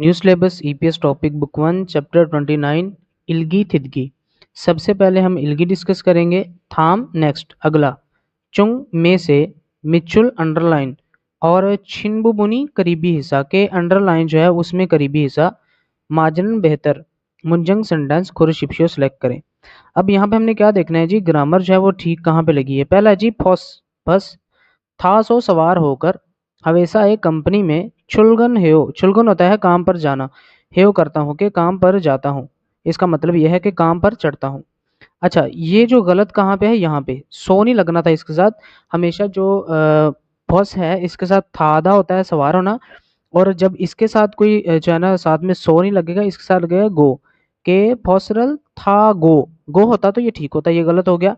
New syllabus EPS topic book 1 chapter 29 इल्गी थिदगी। सबसे पहले हम इल्गी डिस्कस करेंगे। थाम नेक्स्ट अगला। चुंग में से मिचुल अंडरलाइन और छिनबुबुनी करीबी हिस्सा के अंडरलाइन जो है उसमें करीबी हिस्सा माजन बेहतर मुंजंग सेंटेंस खुरशिप्शियो सेलेक्ट करें। अब यहाँ पे हमने क्या देखना है जी, ग्रामर जो है वो ठीक कहाँ पे लगी है। पहला जी फॉस बस था सो सवार होकर हमेशा एक कंपनी में चुलगन हेयो, चुलगन होता है काम पर जाना, हेयो करता हूँ कि काम पर जाता हूँ, इसका मतलब यह है कि काम पर चढ़ता हूँ। अच्छा, ये जो गलत कहाँ पे है, यहाँ पे सो नहीं लगना था इसके साथ। हमेशा जो बॉस है इसके साथ थादा होता है सवार होना, और जब इसके साथ कोई जो है ना साथ में सो नहीं लगेगा, इसके साथ लगेगा गो के फॉसरल था गो होता तो ये ठीक होता, ये गलत हो गया।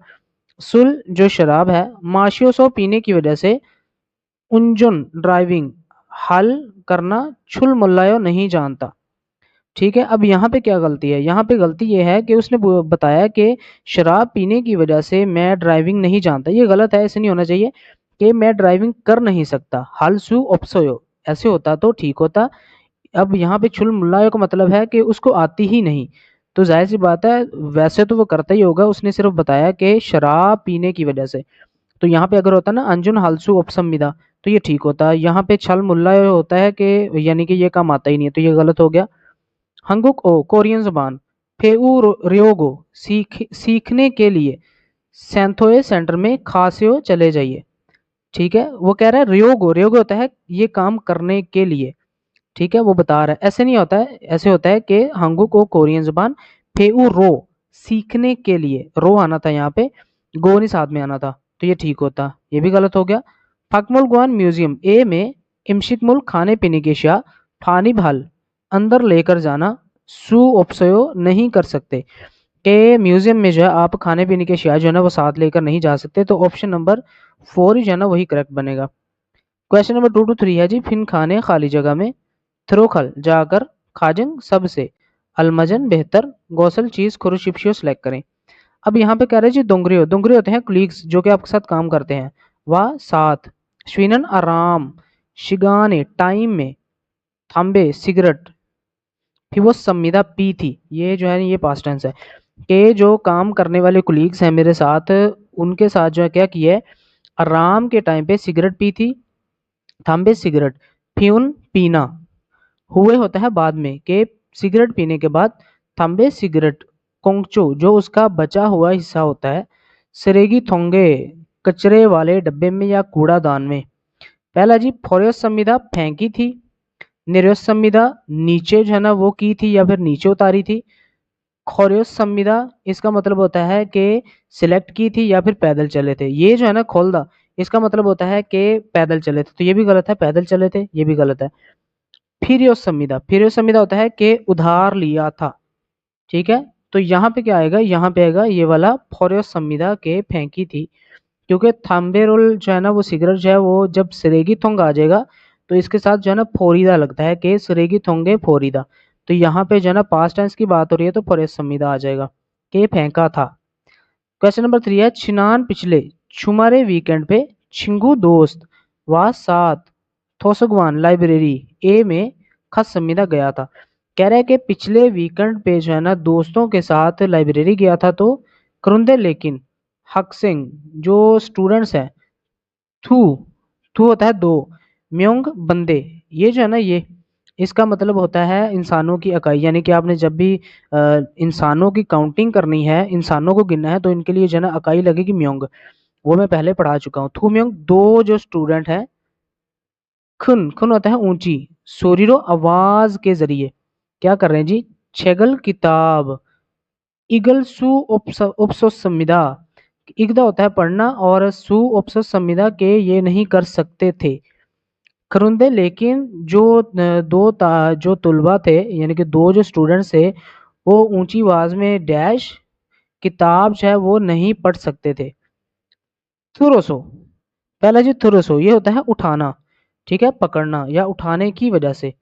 सुल जो शराब है माशियो सो पीने की वजह से उंजुन ड्राइविंग हल करना छुल मुल्लायो नहीं जानता। ठीक है, अब यहाँ पे क्या गलती है, यहाँ पे गलती ये है कि उसने बताया कि शराब पीने की वजह से मैं ड्राइविंग नहीं जानता, ये गलत है, ऐसे नहीं होना चाहिए कि मैं ड्राइविंग कर नहीं सकता। हल सु ओप्सोयो ऐसे होता तो ठीक होता। अब यहाँ पे छुल मुल्लायो का मतलब है कि उसको आती ही नहीं, तो जाहिर सी बात है वैसे तो वो करता ही होगा, उसने सिर्फ बताया कि शराब पीने की वजह से। तो यहाँ पे अगर होता ना अंजुन हालसू उपसमिदा तो ये ठीक होता। यहाँ पे छल मुल्ला होता है कि यानी कि ये काम आता ही नहीं है, तो ये गलत हो गया। हंगुक ओ कोरियन जुबान फेउ रियोगो सीखने के लिए सैंथोए सेंटर में खासियो चले जाइए। ठीक है, वो कह रहा है रियोगो, रियोगो होता है ये काम करने के लिए। ठीक है, वो बता रहा है, ऐसे नहीं होता है, ऐसे होता है कि हंगुक को कोरियन जुबान फेउ रो सीखने के लिए, रो आना था यहाँ पे, गो नहीं साथ में आना था, तो ये ठीक होता, ये भी गलत हो गया। फकमुल गुआन म्यूजियम ए में इमशिकमुल खाने पीने की अशिया फानी भाल अंदर लेकर जाना सु उपसयो नहीं कर सकते, के म्यूजियम में जो है आप खाने पीने की अशिया जो है ना वो साथ लेकर नहीं जा सकते, तो ऑप्शन नंबर 4 ही जो है ना वही करेक्ट बनेगा। क्वेश्चन नंबर 2 to 3 है जी, फिन खाने खाली जगह में थ्रोखल जाकर खाजंग सबसे अलमजन बेहतर गौसल चीज खुरुशिप्शियो सेलेक्ट करें। अब यहाँ पे कह रहे हैं जी दोंगरियो, दोंगरियो होते हैं कुलीग्स जो कि आपके साथ काम करते हैं, वह साथ श्विनन आराम शिगाने टाइम में थाम्बे सिगरेट फिर वो संविदा पी थी, ये जो है ये पास्ट टेंस है कि जो काम करने वाले कुलीग्स हैं मेरे साथ, उनके साथ जो है क्या किया है, आराम के टाइम पे सिगरेट पी थी, थाम्बे सिगरेट फ्यून पीना, हुए होता है बाद में कि सिगरेट पीने के बाद थम्बे सिगरेट कोंगचो जो उसका बचा हुआ हिस्सा होता है, सरेगी थोंगे कचरे वाले डब्बे में या कूड़ादान में। पहला जी फोरियस संविदा फेंकी थी, निर्योस संविदा नीचे जो है ना वो की थी या फिर नीचे उतारी थी। खोरियोस संविदा इसका मतलब होता है कि सिलेक्ट की थी या फिर पैदल चले थे। ये जो है ना खोलदा इसका मतलब होता है कि पैदल चले थे, तो ये भी गलत है, पैदल चले थे ये भी गलत है। फिरियोस संविदा, फिरियोस संविदा होता है कि उधार लिया था। ठीक है, तो यहाँ पे क्या आएगा, यहाँ पे आएगा ये वाला फोरियोस संविदा के फेंकी थी, क्योंकि थाम्बेरोल जो है ना वो सिगरेट जो है वो जब सिरेगी थोंग आ जाएगा तो इसके साथ जो है ना फोरीदा लगता है कि सिरेगी थोंगे फोरीदा, तो यहाँ पे जो है ना पास्ट टेंस की बात हो रही है तो फोरियोस संविदा आ जाएगा कि फेंका था। क्वेश्चन नंबर 3 है छिनान पिछले छुमारे वीकेंड पे छिंगू दोस्त व साथ थोसगवान लाइब्रेरी ए में खस संविदा गया था। कह रहा है कि पिछले वीकेंड पे जो है ना दोस्तों के साथ लाइब्रेरी गया था, तो करुंदे लेकिन हक्सिंग जो स्टूडेंट्स हैं थू थू होता है दो, म्योंग बंदे, ये जो है ना ये इसका मतलब होता है इंसानों की इकाई, यानी कि आपने जब भी इंसानों की काउंटिंग करनी है, इंसानों को गिनना है, तो इनके लिए जो है ना इकाई लगेगी म्योंग, वो मैं पहले पढ़ा चुका हूँ। थू म्योंग दो जो स्टूडेंट हैं, खुन खुन होता है ऊंची, सोरीरो आवाज के जरिए क्या कर रहे हैं जी, छेगल किताब इगल सु उपसो संविदा, इगदा होता है पढ़ना और सु उपसो संविदा के ये नहीं कर सकते थे। खरुंदे लेकिन जो जो तुलबा थे यानी कि दो जो स्टूडेंट्स थे वो ऊंची आवाज में डैश किताब जो है वो नहीं पढ़ सकते थे। थुरोसो, पहला जी थुरोसो ये होता है उठाना, ठीक है, पकड़ना या उठाने की वजह से।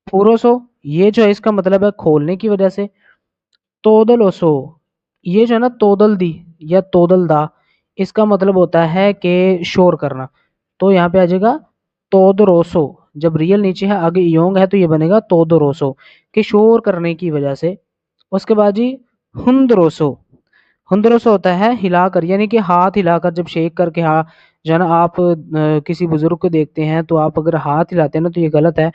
फुरोसो ये जो है इसका मतलब है खोलने की वजह से। तोदलोसो ये जो है ना तोदल दी या तोदल दा, इसका मतलब होता है कि शोर करना, तो यहाँ पे आ जाएगा तोदरोसो, جب ریل نیچے ہے آگے ایونگ ہے تو یہ بنے گا تودروسو کہ شور کرنے کی وجہ سے. اس کے بعد جی ہندروسو. ہندروسو ہوتا ہے ہلا کر، یعنی کہ ہاتھ ہلا کر، جب شیک کر کے جو ہے نا آپ کسی بزرگ کو دیکھتے ہیں تو آپ اگر ہاتھ ہلاتے ہیں نا تو یہ غلط ہے.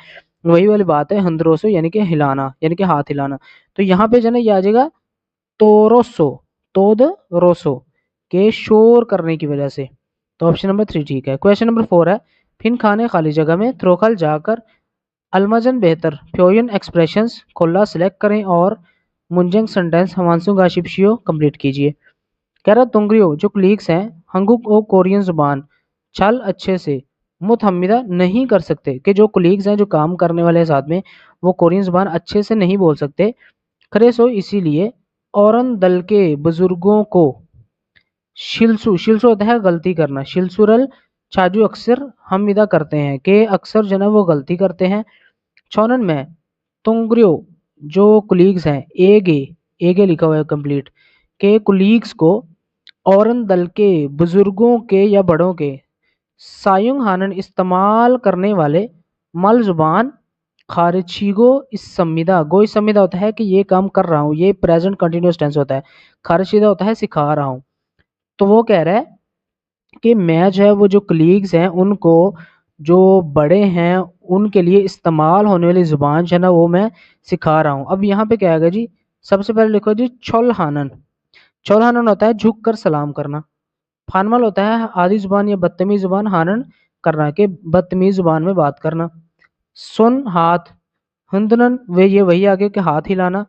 وہی والی بات ہے ہندروسو یعنی کہ ہلانا، یعنی کہ ہاتھ ہلانا. تو یہاں پہ جو ہے نا یہ آ جائے گا توروسو، تود روسو کے شور کرنے کی وجہ سے. تو آپشن نمبر 3 ٹھیک ہے. کویشچن نمبر 4 ہے پھن کھانے خالی جگہ میں تھروکل جا کر المجن بہتر فیوین ایکسپریشنز کھلا سلیکٹ کریں اور منجنگ سنٹینس ہمانسو گاشپشیو کمپلیٹ کیجئے. کہہ رہا تنگریو جو کلیگز ہیں ہنگوک او کورین زبان چھل اچھے سے متحمدہ نہیں کر سکتے، کہ جو کلیگز ہیں جو کام کرنے والے ساتھ میں وہ کورین زبان اچھے سے نہیں بول سکتے. کھرے سو اسی لیے اورن دل کے بزرگوں کو شلسو، شلسو ہوتا ہے غلطی کرنا، شلسورل چھاجو اکثر حمیدہ کرتے ہیں کہ اکثر جو ہے وہ غلطی کرتے ہیں. چھونن میں تنگریو جو کلیگز ہیں ایگے لکھا ہوا ہے کمپلیٹ، کہ کلیگز کو اورن دل کے بزرگوں کے یا بڑوں کے سایونگ ہانن استعمال کرنے والے مل زبان خارچیگو اس سمیدہ گو اس سمیدہ ہوتا ہے کہ یہ کام کر رہا ہوں، یہ پریزنٹ کنٹینیوس ٹینس ہوتا ہے. خارچیدہ ہوتا ہے سکھا رہا ہوں. تو وہ کہہ رہا ہے کہ میں جو ہے وہ جو کلیگز ہیں ان کو جو بڑے ہیں ان کے لیے استعمال ہونے والی زبان جو ہے نا وہ میں سکھا رہا ہوں. اب یہاں پہ کیا آئے گا جی؟ سب سے پہلے لکھو جی چھول ہانن. چھول ہانن ہوتا ہے جھک کر سلام کرنا. فانمل ہوتا ہے آدھی زبان یا بدتمیز زبان، ہانن کرنا کہ بدتمیز زبان میں بات کرنا. سن ہاتھ، ہندنن یہ وہی آگے کہ ہاتھ ہلانا.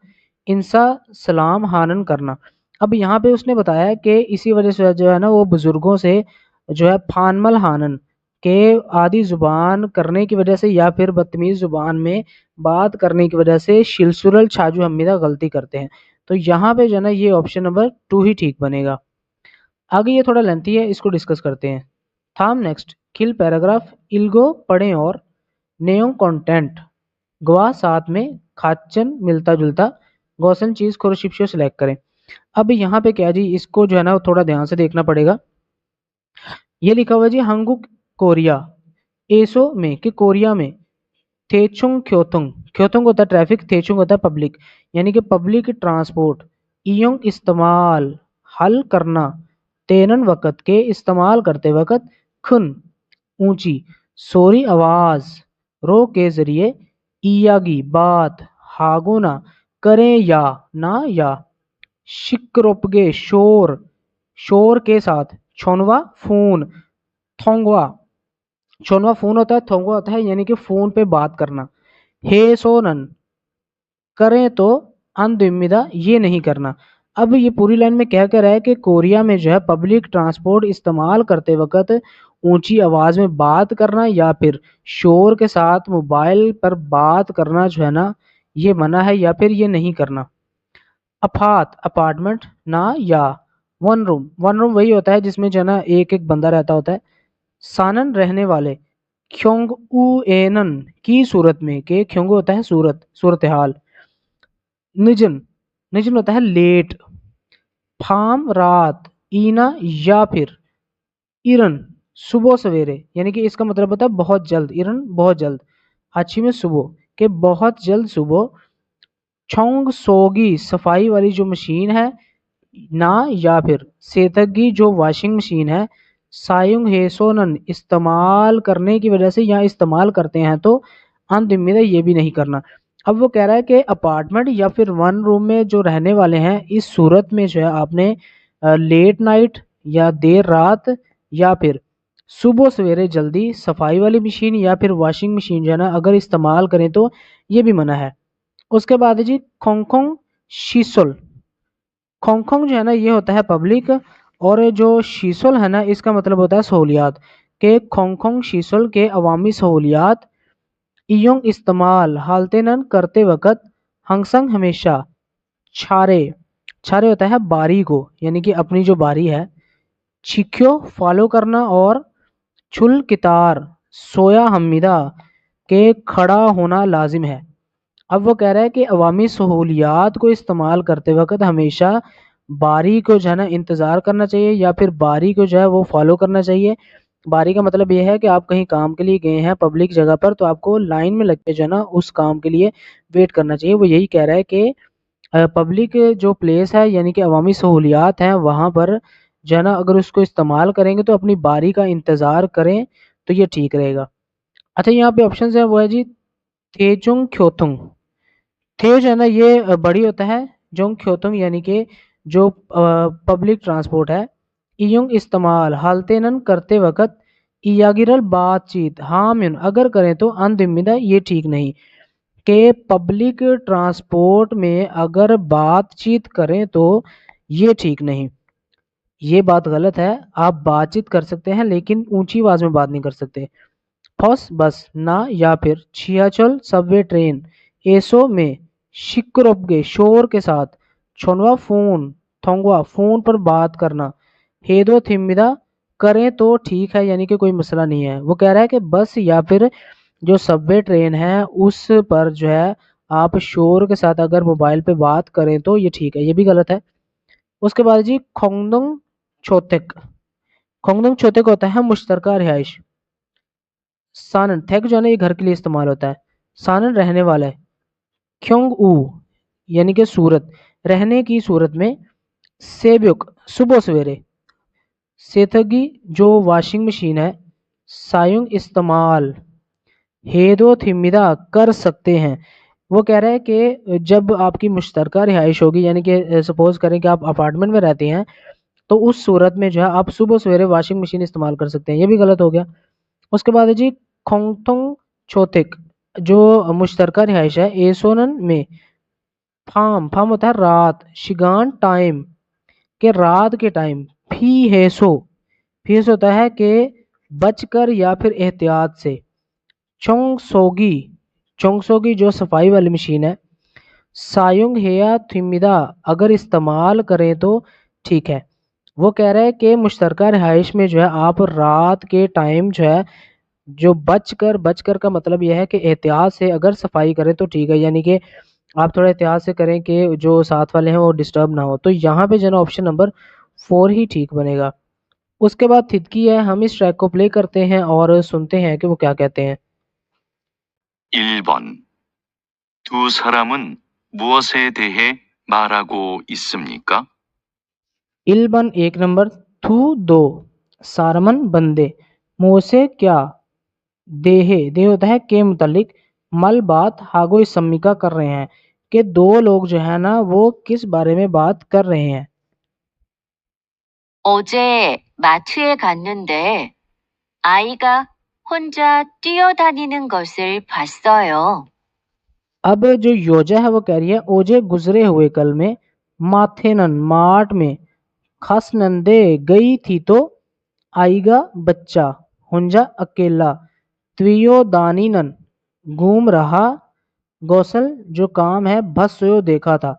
انسا سلام ہانن کرنا. اب یہاں پہ اس نے بتایا کہ اسی وجہ سے جو ہے نا وہ بزرگوں سے جو ہے فانمل ہانن کہ آدھی زبان کرنے کی وجہ سے یا پھر بدتمیز زبان میں بات کرنے کی وجہ سے شلسورل چھاجو حمیدہ غلطی کرتے ہیں. تو یہاں پہ جو ہے نا یہ آپشن نمبر 2 ہی ٹھیک بنے گا. آگے یہ تھوڑا لینتھی ہے، اس کو ڈسکس کرتے ہیں. تھام نیکسٹ کل پیراگراف الگو پڑھیں اور نیو کانٹینٹ گوا ساتھ میں کھاچن ملتا جلتا گوسن چیز کورشپشو سلیکٹ کریں. اب یہاں پہ کیا جی اس کو جو ہے نا تھوڑا دھیان سے دیکھنا پڑے گا. یہ لکھا ہوا جی ہنگوک کوریا ایسو میں کہ کوریا میں تھیچنگ کھیوتنگ، کھیوتنگ ہوتا ہے ٹریفک، تھیچنگ ہوتا ہے پبلک یعنی کہ پبلک ٹرانسپورٹ، ایونگ استعمال حل کرنا، تینن وقت کے استعمال کرتے وقت کھن اونچی سوری آواز رو کے ذریعے ایاگی بات ہاگونا کریں یا نہ یا شکروپگے شور، شور کے ساتھ چھونوا فون، تھونگوا چھونوا فون ہوتا ہے، تھونگوا ہوتا ہے یعنی کہ فون پہ بات کرنا. ہے سونن کریں تو اندمیدہ یہ نہیں کرنا. اب یہ پوری لائن میں کیا کہہ رہا ہے کہ کوریا میں جو ہے پبلک ٹرانسپورٹ استعمال کرتے وقت اونچی آواز میں بات کرنا یا پھر شور کے ساتھ موبائل پر بات کرنا جو ہے نا یہ منع ہے یا پھر یہ نہیں کرنا. اپات اپارٹمنٹ نہ یا ون روم، ون روم وہی ہوتا ہے جس میں جو ہے نا ایک ایک بندہ رہتا ہوتا ہے. سانن رہنے والے کھیونگ او اینن کی صورت میں کہ کھیونگ ہوتا ہے صورتحال. نجن، نجن ہوتا ہے لیٹ. پھام رات، اینا یا پھر ایرن صبح سویرے یعنی کہ اس کا مطلب ہوتا ہے بہت جلد، ایرن بہت جلد، اچھی میں صبح کہ بہت جلد صبح. چھونگ سوگی صفائی والی جو مشین ہے نہ یا پھر سیتگی جو واشنگ مشین ہے. سایونگ ہے سونن استعمال کرنے کی وجہ سے یا استعمال کرتے ہیں تو اندمیدہ یہ بھی نہیں کرنا. اب وہ کہہ رہا ہے کہ اپارٹمنٹ یا پھر ون روم میں جو رہنے والے ہیں اس صورت میں جو ہے آپ نے لیٹ نائٹ یا دیر رات یا پھر صبح سویرے جلدی صفائی والی مشین یا پھر واشنگ مشین جو ہے نا اگر استعمال کریں تو یہ بھی منع ہے. اس کے بعد جی کھونگ کھونگ شیسل. کھونگ کھونگ جو ہے نا یہ ہوتا ہے پبلک اور جو شیسل ہے نا اس کا مطلب ہوتا ہے سہولیات کہ کھونگ کھونگ شیسل کے عوامی سہولیات ایونگ استعمال حالتنن کرتے وقت ہنگسنگ ہمیشہ چھارے، چھارے ہوتا ہے باری کو یعنی کہ اپنی جو باری ہے. چھکیو فالو کرنا اور چھل کتار سویا حمیدہ کے کھڑا ہونا لازم ہے. اب وہ کہہ رہا ہے کہ عوامی سہولیات کو استعمال کرتے وقت ہمیشہ باری کو جو ہے نا انتظار کرنا چاہیے یا پھر باری کو جو ہے وہ فالو کرنا چاہیے बारी का मतलब ये है कि आप कहीं काम के लिए गए हैं पब्लिक जगह पर, तो आपको लाइन में लग के जो है ना उस काम के लिए वेट करना चाहिए। वो यही कह रहा है कि पब्लिक जो प्लेस है यानी कि अवामी सहूलियात हैं वहाँ पर जो है ना अगर उसको इस्तेमाल करेंगे तो अपनी बारी का इंतज़ार करें तो ये ठीक रहेगा। अच्छा, यहाँ पे ऑप्शन है वो है जी तेजुंग ख्योतुंग। थे जो है ना ये बड़ी होता है, जोंग ख्योतुंग यानी कि जो पब्लिक ट्रांसपोर्ट है। इयुंग इस्तेमाल हालतेनन करते वक्त इयागिरल बातचीत हामिन अगर करें तो अनदिमिदा ये ठीक नहीं, कि पब्लिक ट्रांसपोर्ट में अगर बातचीत करें तो ये ठीक नहीं, ये बात गलत है। आप बातचीत कर सकते हैं लेकिन ऊंची आवाज में बात नहीं कर सकते। फर्स्ट बस ना या फिर छियाचल सबवे ट्रेन एसो में शिक्रोबगे शोर के साथ छोनवा फोन थोंगवा फोन पर बात करना हेदो थिमिदा करें तो ठीक है यानी कि कोई मसला नहीं है। वो कह रहा है कि बस या फिर जो सबवे ट्रेन है उस पर जो है आप शोर के साथ अगर मोबाइल पे बात करें तो ये ठीक है, ये भी गलत है। उसके बाद जी खोंगदुंग छोतेक। खोंगदुंग छोतेक होता है मुश्तरका रिहाइश। सानन थेक जो है ना ये घर के लिए इस्तेमाल होता है। सानन रहने वाला है। क्योंग ऊ यानी कि सूरत, रहने की सूरत में। सेब्युक सुबह सवेरे। सेथगी जो वॉशिंग मशीन है। सायुंग इस्तेमाल। हेदो थिमिदा कर सकते हैं। वो कह रहा है कि जब आपकी मुश्तरका रिहाइश होगी यानी कि सपोज करें कि आप अपार्टमेंट में रहते हैं तो उस सूरत में जो है आप सुबह सवेरे वॉशिंग मशीन इस्तेमाल कर सकते हैं, ये भी गलत हो गया। उसके बाद है जी खोंगथोंग छोथिक जो मुश्तरका रिहाइश है एसोनन में। फार्म फार्म होता है रात, शिगान टाइम के रात के टाइम। फी हेसो फीस होता है कि बचकर या फिर एहतियात से। चोंगसोगी चोंगसोगी जो सफाई वाली मशीन है। सायुंग हेया थिमिदा अगर इस्तेमाल करें तो ठीक है। वो कह रहा है कि मुश्तरका रिहाइश में जो है आप रात के टाइम जो है जो बचकर बचकर का मतलब यह है कि एहतियात से अगर सफाई करें तो ठीक है, यानी कि आप थोड़ा एहतियात से करें कि जो साथ वाले हैं वो डिस्टर्ब ना हो। तो यहाँ पे जो है ना ऑप्शन नंबर 4 ही ठीक बनेगा। उसके बाद थिदकी है, हम इस ट्रैक को प्ले करते हैं और सुनते हैं कि वो क्या कहते हैं। 1번. 두 사람은 무엇에 대해 말하고 있습니까? 1 एक नंबर, थू 2 सारमन बंदे, मोसे क्या, देहे दे होता है के मुतालिक, मल बात हागो इस सम्मिका कर रहे हैं कि दो लोग जो है ना वो किस बारे में बात कर रहे हैं। 어제 마트에 갔는데 아이가 혼자 뛰어다니는 것을 봤어요. अब जो योजा है वो कह रही है ओजे गुजरे हुए कल में, माथेनन मार्ट में, खस नंदे गई थी तो, आईगा बच्चा, हुंजा अकेला, त्वियो दानीनन घूम रहा, गौसल जो काम है, भस्यो देखा था।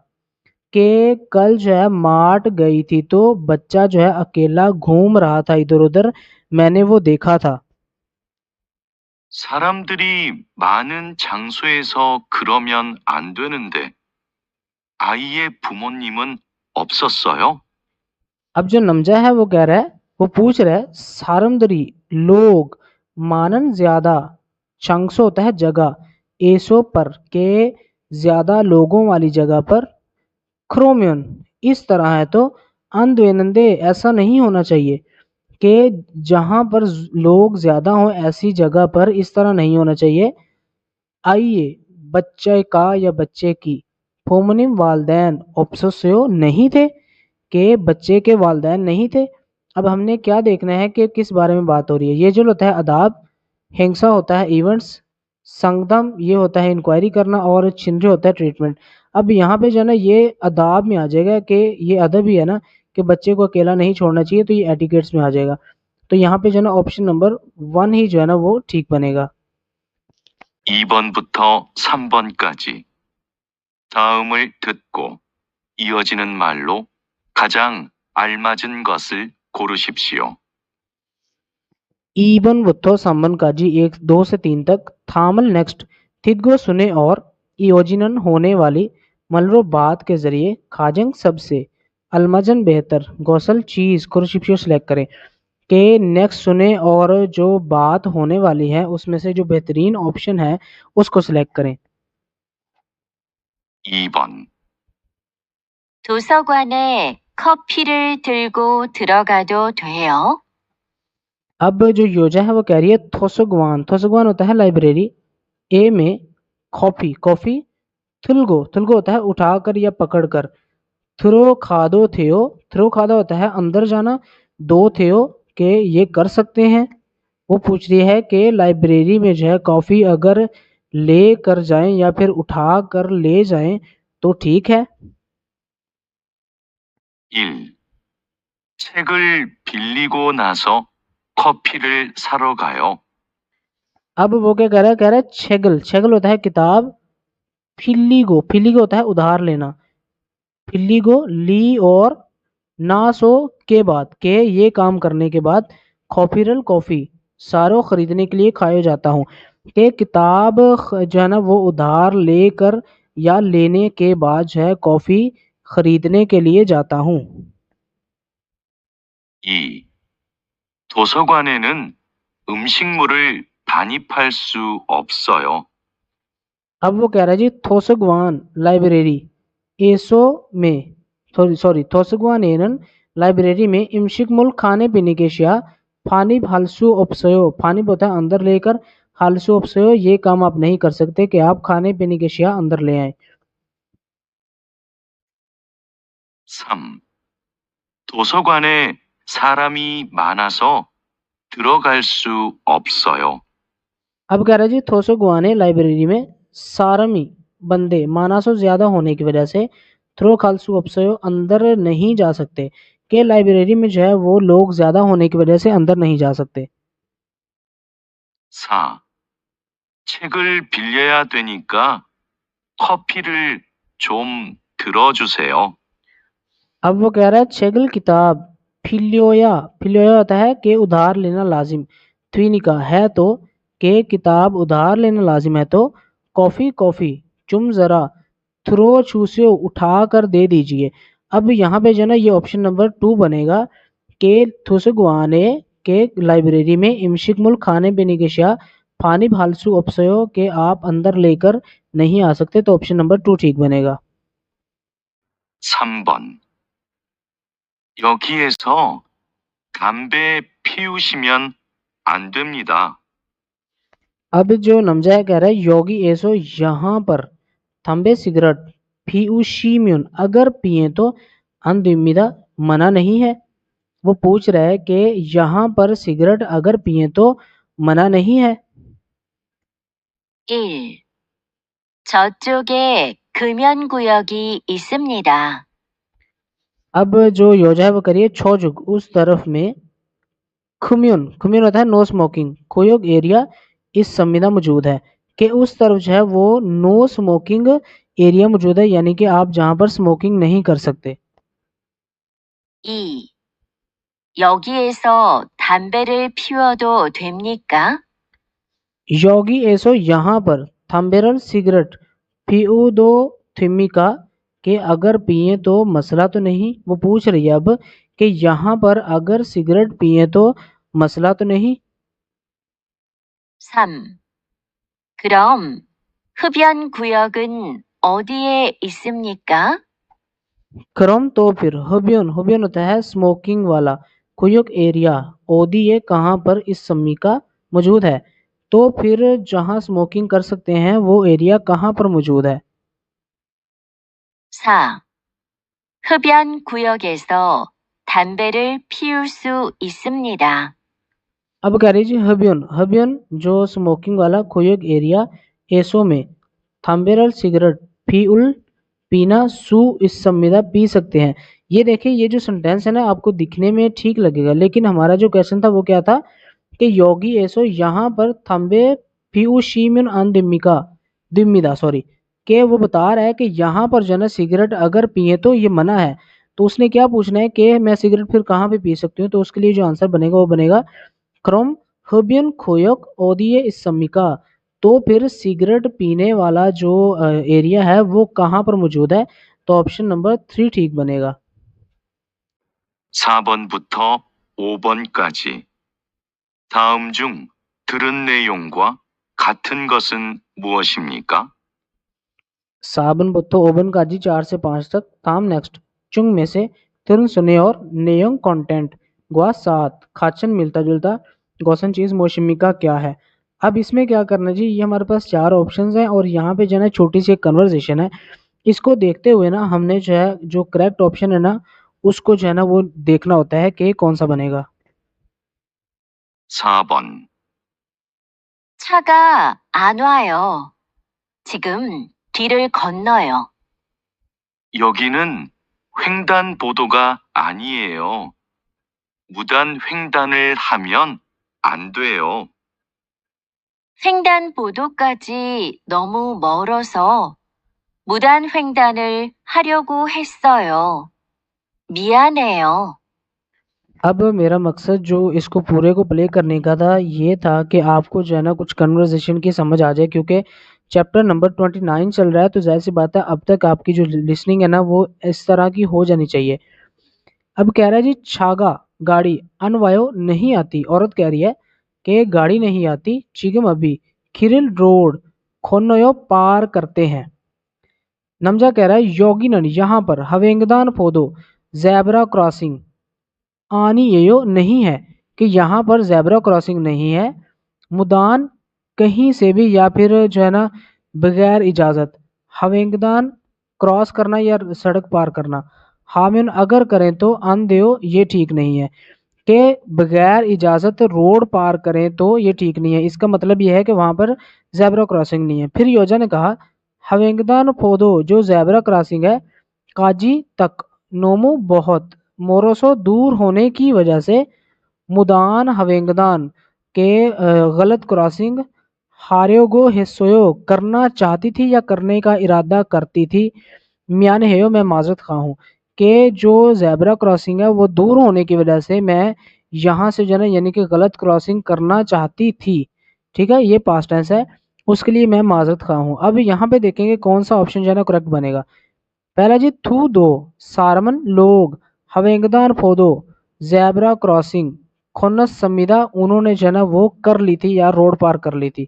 कि कल जो है मार्ट गई थी तो बच्चा जो है अकेला घूम रहा था इधर उधर, मैंने वो देखा था। 사람들이 많은 장소에서 그러면 안 되는데 아이의 부모님은 없었어요? अब जो नमजा है वो कह रहा है, वो पूछ रहा है सारमदरी लोग, मानन ज्यादा, चंक्स होता है जगह, एसो पर के ज्यादा लोगों वाली जगह पर, क्रोमियन इस तरह है तो, अंधवेनंदे ऐसा नहीं होना चाहिए, कि जहां पर लोग ज्यादा हों ऐसी जगह पर इस तरह नहीं होना चाहिए। आइए बच्चे का या बच्चे की, फोमनिम वालदैन ऑप्सोसियो नहीं थे, कि बच्चे के वालदैन नहीं थे। अब हमने क्या देखना है कि किस बारे में बात हो रही है। ये जो होता है अदाब, हिंसा होता है इवेंट्स, संगदम ये होता है इंक्वायरी करना, और छिंद्र होता है ट्रीटमेंट। अब यहाँ पे जो है ना ये अदाब में आ जाएगा कि ये अदब ही है ना कि बच्चे को अकेला नहीं छोड़ना चाहिए, तो ये एटिकेट्स में आ जाएगा। तो यहाँ पे जो है ना ऑप्शन नंबर 1 ही जो है ना वो ठीक बनेगा। 2번부터 3번까지 다음을 듣고 이어지는 말로 가장 알맞은 것을 고르십시오. 1 वुत्थो संबन का जी 1 2 से 3 तक, थामल नेक्स्ट, थिदगो सुने और, इयोजिनन होने वाली, मलरो बात के जरिए, खाजंग सबसे, अलमजन बेहतर, गौसल चीज, कुरशिप्शियो सेलेक्ट करें। کہ نیکسٹ سنیں اور جو بات ہونے والی ہے اس میں سے جو بہترین آپشن ہے اس کو سلیکٹ کریں. 2번, 도서관에 커피를 들고 들어가도 돼요? اب جو یوجا ہے وہ کہہ رہی ہے تھوسگوان. تھوسگوان ہوتا ہے لائبریری. اے میں کافی تھلگو ہوتا ہے اٹھا کر یا پکڑ کر. تھرو کھادو ہوتا ہے اندر جانا. دو تھیو کہ یہ کر سکتے ہیں. وہ پوچھ رہی ہے کہ لائبریری میں جو ہے کافی اگر لے کر جائیں یا پھر اٹھا کر لے جائیں تو ٹھیک ہے. 1. 책을 빌리고 나서 커피를 사러 가요. اب وہ کیا کہہ رہا ہے چھگل ہوتا ہے کتاب. پھلیگو ہوتا ہے ادھار لینا. پھلیگو لی اور ناسو کے بعد کہ یہ کام کرنے کے بعد کافی سارو خریدنے کے لیے کھائے جاتا ہوں. کہ کتاب جو ہے نا وہ ادھار لے کر یا لینے کے بعد جو ہے کافی خریدنے کے لیے جاتا ہوں. 2. 도서관에는 음식물을 반입할 수 없어요. اب وہ کہہ رہا ہے جی تھوسگوان لائبریری ایسو میں تھوسگوان اینن لائبریری میں امشک مل کھانے پینے کے اشیاء پھانی ہلسو اپسیو پھانی ہوتا ہے اندر لے کر ہلسو اپسیو یہ کام آپ نہیں کر سکتے کہ آپ کھانے پینے کے اشیاء اندر لے آئیں. 3. 도서관에 사람이 많아서 들어갈 수 없어요. اب کہہ رہا ہے جی تھوسگوانے لائبریری میں سارمی بندے ماناسو زیادہ ہونے کی وجہ سے تھرو خالسو اپسیو اندر نہیں جا سکتے. کہ لائبریری میں جو ہے وہ لوگ زیادہ ہونے کی وجہ سے اندر نہیں جا سکتے. 4. 책을 빌려야 되니까 커피를 좀 들어주세요. اب وہ کہہ رہا ہے چھگل کتاب پھلیویا ہوتا ہے کہ ادھار لینا لازم. تھوینکا ہے تو کہ کتاب ادھار لینا لازم ہے تو کافی چم ذرا تھرو چھوسیو اٹھا کر دے دیجئے. اب یہاں پہ جو ہے نا یہ آپشن نمبر 2 بنے گا کہ تھوسگوانے کے لائبریری میں امشک مل کھانے پینے کے اشیاء پھانی بھالسو اپسیو کہ آپ اندر لے کر نہیں آ سکتے تو آپشن نمبر 2 ٹھیک بنے گا. 3번. 여기에서 담배 피우시면 안 됩니다. اب جو نمجا کہہ رہا ہے یوگی ایسو یہاں پر تھمبے سگریٹ پیوشیمیون اگر پیئیں تو اندمیدہ منع نہیں ہے. وہ پوچھ رہا ہے کہ یہاں پر سگریٹ اگر پیئیں تو منع نہیں ہے. 1. 저쪽에 금연구역이 있습니다. اب جو یوجا ہے وہ کریے چھوجک اس طرف میں کھمیون ہوتا ہے نو سموکنگ کویوگ ایریا اس سمیدہ موجود ہے. کہ اس طرف جو ہے وہ نو سموکنگ ایریا موجود ہے یعنی کہ آپ جہاں پر سموکنگ نہیں کر سکتے. 2. 여기에서 담배를 피워도 됩니까? یوگی ایسو یہاں پر تھمبیرل سگریٹ پیو دو تھمیکا کہ اگر پیئیں تو مسئلہ تو نہیں. وہ پوچھ رہی ہے اب کہ یہاں پر اگر سگریٹ پیئیں تو مسئلہ تو نہیں. 3. 그럼 흡연구역은 어디에 있습니까? کرم تو پھر ہبیون ہوتا ہے سموکنگ والا کویک ایریا اودی یہ کہاں پر اس سمی کا موجود ہے تو پھر جہاں سموکنگ کر سکتے ہیں وہ ایریا کہاں پر موجود ہے. 4. 흡연구역에서 담배를 피울 수 있습니다. اب کہہ رہی جی ہبیون جو سموکنگ والا کویک ایریا ایسو میں تھمبیرل سگریٹ پینا سو اس سمیدہ پی سکتے ہیں. یہ دیکھیں یہ جو سنٹینس ہے نا آپ کو دکھنے میں ٹھیک لگے گا لیکن ہمارا جو کویشچن تھا وہ کیا تھا کہ یوگی ایسو یہاں پر تھمبے پیو شیمن ان دمیدا کہ وہ بتا رہا ہے کہ یہاں پر جو ہے نا سگریٹ اگر پیئے تو یہ منع ہے. تو اس نے کیا پوچھنا ہے کہ میں سگریٹ پھر کہاں پہ پی سکتی ہوں. تو اس کے لیے جو آنسر بنے گا وہ بنے گا کروم ہبین کھویک اودیے اس سمیکا. تو پھر سگریٹ پینے والا جو ایریا ہے وہ کہاں پر موجود ہے تو آپشن نمبر 3 ٹھیک بنے گا. 4번부터 5번까지. 다음 중 들은 내용과 같은 것은 무엇입니까? 4 बत्तो ओबन काजी 4 से 5 तक। ताम नेक्स्ट चुंग में से तुरन सुने और नेयंग कंटेंट गुआ 7 खाचन मिलता जुलता गौसन चीज मौसमी का क्या है। अब इसमें क्या करना जी, ये हमारे पास 4 ऑप्शंस हैं और यहाँ पे जो है ना छोटी सी एक कन्वर्सेशन है। इसको देखते हुए ना हमने जो है जो करेक्ट ऑप्शन है ना उसको जो है ना वो देखना होता है कि कौन सा बनेगा। 4번. 차가 안 와요. 지금 길을 건너요. 여기는 횡단보도가 아니에요. 무단 횡단을 하면 안 돼요. 횡단보도까지 너무 멀어서 무단 횡단을 하려고 했어요. 미안해요. अब मेरा मकसद जो इसको पूरे को प्ले करने का था ये था कि आपको जो है ना कुछ कन्वर्सेशन की समझ आ जाए, क्योंकि चैप्टर नंबर 29 चल रहा है तो जाहिर सी बात है अब तक आपकी जो लिसनिंग है ना वो इस तरह की हो जानी चाहिए। अब कह रहा है जी छागा गाड़ी अनवायो नहीं आती, औरत कह रही है कि गाड़ी नहीं आती। चिगम अभी खिरिल रोड खोनयो पार करते हैं। नमजा कह रहा है योगिनन यहाँ पर हवेंगदान फोदो जैबरा क्रॉसिंग आनी यो नहीं है कि यहाँ पर जैबरा क्रॉसिंग नहीं है। मुदान कहीं से भी या फिर जो है ना बगैर इजाज़त। हवेंगदान क्रॉस करना या सड़क पार करना। हामिन अगर करें तो अनदेओ ये ठीक नहीं है कि बगैर इजाज़त रोड पार करें तो ये ठीक नहीं है। इसका मतलब ये है कि वहाँ पर जैबरा क्रॉसिंग नहीं है। फिर योजा ने कहा हवेंगदान फोदो जो जैबरा क्रॉसिंग है काजी तक नोमो बहुत मोरोसो दूर होने की वजह से मुदान हवेंगदान के गलत क्रॉसिंग हार्योगो हिस्सोयो करना चाहती थी या करने का इरादा करती थी। म्यान हेयो मैं माजरत खा हूँ कि जो जैबरा क्रॉसिंग है वो दूर होने की वजह से मैं यहाँ से जो है ना यानी कि गलत क्रॉसिंग करना चाहती थी। ठीक है, ये पास्ट टेंस है, उसके लिए मैं माजरत खा हूँ। अब यहाँ पे देखेंगे कौन सा ऑप्शन जो है ना करेक्ट बनेगा। पहला जी थू दो सारमन लोग हवेंगदान फोदो जैबरा क्रॉसिंग खोनस संविदा उन्होंने जो है ना वो कर ली थी या रोड पार कर ली थी,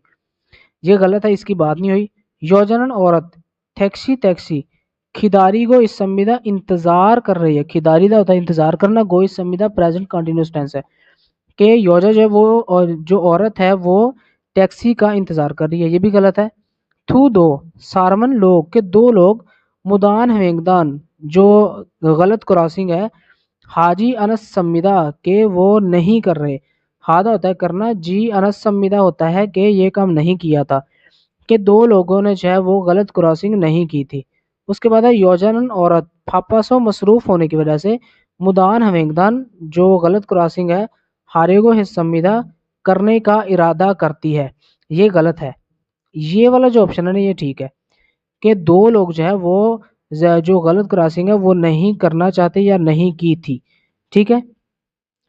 ये गलत है, इसकी बात नहीं हुई। योजनन औरत टैक्सी टैक्सी खिदारी गो इस संविदा इंतजार कर रही है। खिदारी का होता है इंतजार करना, गो इस संविदा प्रेजेंट कंटिन्यूस टेंस है कि योजा जो है वो और जो औरत है वो टैक्सी का इंतजार कर रही है, ये भी गलत है। थू दो सारमन लोग के दो लोग मुदान हवेंगदान जो गलत क्रॉसिंग है हाजी अनस संविदा के वो नहीं कर रहे। हादा होता है करना, जी अनस संविदा होता है कि ये काम नहीं किया था, कि दो लोगों ने जो है वो गलत क्रॉसिंग नहीं की थी। उसके बाद है योजनन औरत फापासो मसरूफ होने की वजह से मुदान हवेंगदान जो गलत क्रॉसिंग है हारेगो हिस्स संविदा करने का इरादा करती है, ये गलत है। ये वाला जो ऑप्शन है ना ये ठीक है कि दो लोग जो है वो जो गलत क्रॉसिंग है वो नहीं करना चाहते या नहीं की थी। ठीक है,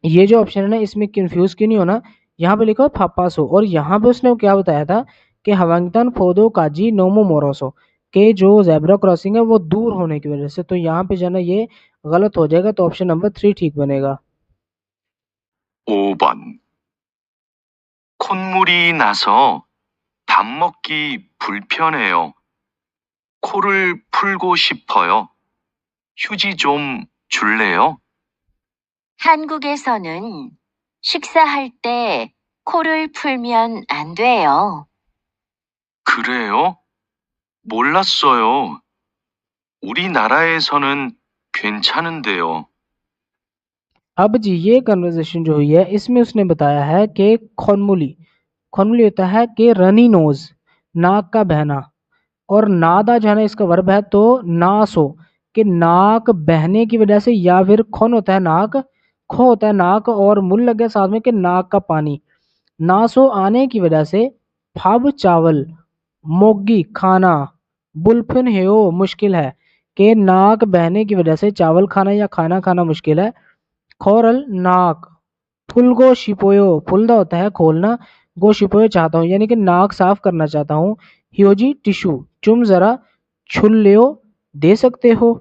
ये जो ऑप्शन है ना इसमें कंफ्यूज क्यों नहीं होना। यहाँ पे लिखा फापासो और यहाँ पे उसने क्या बताया था कि हवांगतान फोदो काजी नोमो मोरोसो के जो जेब्रा क्रॉसिंग है वो दूर होने की वजह से, तो यहाँ पे जो है ना ये गलत हो जाएगा, तो ऑप्शन नंबर 3 ठीक बनेगा। 5번. 콧물이 나서 밥 먹기 불편해요. 코를 풀고 싶어요. 휴지 좀 줄래요? 한국에서는 식사할 때 코를 풀면 안 돼요. 그래요? 몰랐어요. 우리나라에서는 괜찮은데요. अब जी ये कन्वर्सेशन जो हुई है इसमें उसने बताया है कि खोनमुली खोनमुली होता है कि रनी नोज नाक का बहना, और नादा जो है ना इसका वर्ब है तो नासो कि नाक बहने की वजह से, या फिर खोन होता है नाक, खो होता है नाक और मुल लग गया साथ में कि नाक का पानी। नासो आने की वजह से फाब चावल मोगी खाना बुलफिन हेयो मुश्किल है कि नाक बहने की वजह से चावल खाना या खाना खाना मुश्किल है। खोरल नाक फुलगो शिपोयो फुलदा होता है खोलना, गो शिपोयो चाहता हूँ यानी कि नाक साफ करना चाहता हूँ। हियोजी टिशू चुम जरा छुल लियो दे सकते हो,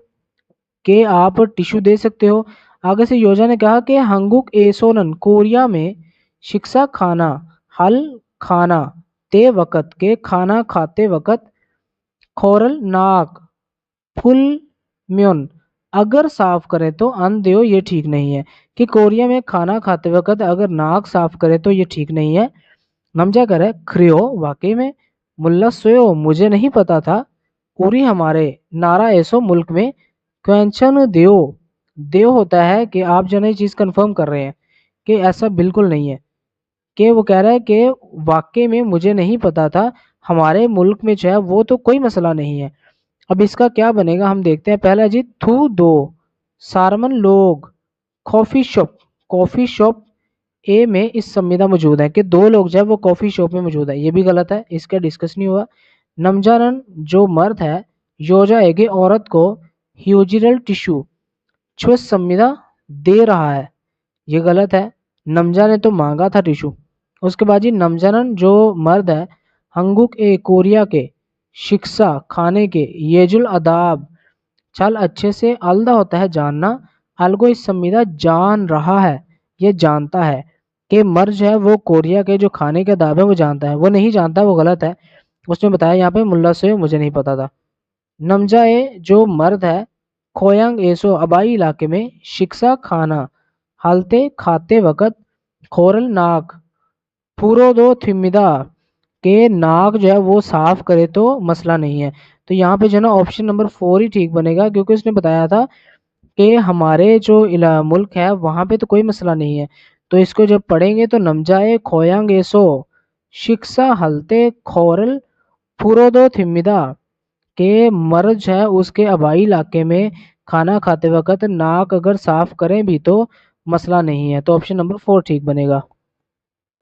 कि आप टिश्यू दे सकते हो। आगे से योजा ने कहा कि हंगुक एसोनन कोरिया में शिक्षा खाना हल खाना ते वक़्त के खाना खाते वक़्त खोरल नाक फुल म्योन अगर साफ करे तो अंधेयो ये ठीक नहीं है कि कोरिया में खाना खाते वक़्त अगर नाक साफ करे तो ये ठीक नहीं है। नमजा करे क्रियो वाकई में मुल्ला सोयो मुझे नहीं पता था पूरी हमारे नारा ऐसो मुल्क में क्वेंचन देओ देव होता है कि आप जो है चीज़ कंफर्म कर रहे हैं कि ऐसा बिल्कुल नहीं है कि वो कह रहा है कि वाकई में मुझे नहीं पता था हमारे मुल्क में जो है वो तो कोई मसला नहीं है। अब इसका क्या बनेगा हम देखते हैं। पहला जी थू दो सारमन लोग कॉफ़ी शॉप ए में इस संविदा मौजूद है कि दो लोग जो है वो कॉफ़ी शॉप में मौजूद है, ये भी गलत है, इसका डिस्कस नहीं हुआ। नमजानन जो मर्द है योजा है कि औरत को ह्यूजिरल टिश्यू छुस संविदा दे रहा है, ये गलत है। नमजा ने तो मांगा था टिश्यू। उसके बाद जी नमजानन जो मर्द है हंगुक ए कोरिया के शिक्षा खाने के येजुल अदाब चल अच्छे से अलदा होता है जानना अलगो इस संविदा जान रहा है ये जानता है कि मर्द जो है वो कोरिया के जो खाने के अदाब है वो जानता है, वो नहीं जानता, वो गलत है। उसने बताया यहाँ पे मुल्ला से मुझे नहीं पता था। नमजा ए जो मर्द है खोयांग एसो अबाई इलाके में शिक्षा खाना हालते खाते वक़्त खोरल नाक पूरो दो थिमिदा के नाक जो है वो साफ करे तो मसला नहीं है। तो यहाँ पे जो है ना ऑप्शन नंबर 4 ही ठीक बनेगा क्योंकि उसने बताया था कि हमारे जो मुल्क है वहाँ पे तो कोई मसला नहीं है। तो इसको जब पढ़ेंगे तो नमजाए खोयांग एसो शिक्षा हलते खोरल फुरोदो थिमिदा के मर्द जो है उसके आबाई इलाके में खाना खाते वक्त नाक अगर साफ करें भी तो मसला नहीं है। तो ऑप्शन नंबर 4 ठीक बनेगा।